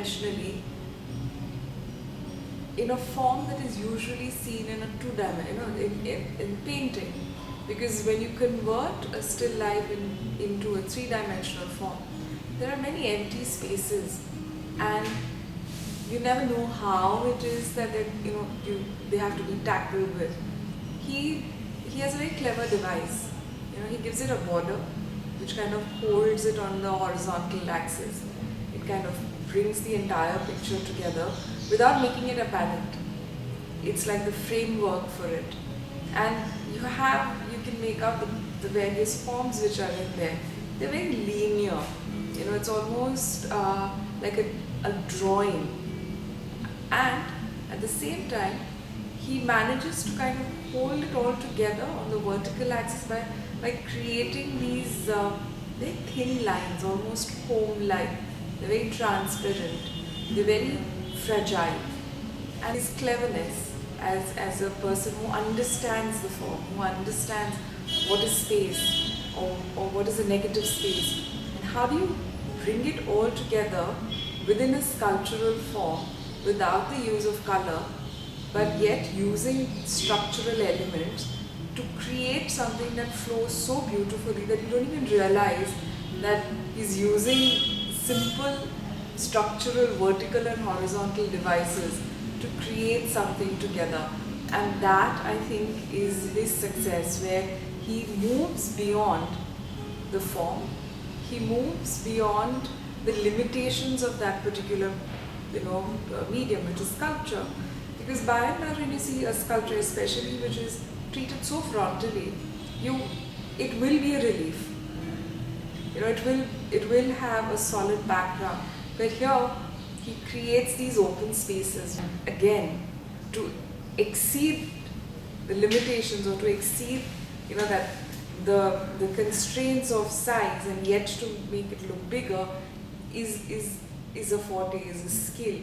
three-dimensionally in a form that is usually seen in a in painting. Because when you convert a still life into a three-dimensional form, there are many empty spaces, and you never know how it is that they have to be tackled with. He has a very clever device. He gives it a border which kind of holds it on the horizontal axis. It kind of brings the entire picture together without making it apparent. It's like the framework for it. And you can make out the various forms which are in there. They're very linear. It's almost like a drawing. And at the same time, he manages to kind of hold it all together on the vertical axis by creating these very thin lines, almost foam-like. They're very transparent. They're very fragile. And his cleverness as a person who understands the form, who understands what is space or what is a negative space, and how do you bring it all together within a sculptural form without the use of color, but yet using structural elements to create something that flows so beautifully that you don't even realize that he's using simple structural vertical and horizontal devices to create something together. And that, I think, is his success, where he moves beyond the form, he moves beyond the limitations of that particular medium, which is sculpture. Because by and large, when you see a sculpture, especially which is treated so frontally, it will be a relief. It will have a solid background. But here, he creates these open spaces again to exceed the limitations, or to exceed that the constraints of size, and yet to make it look bigger is a forte, is a skill.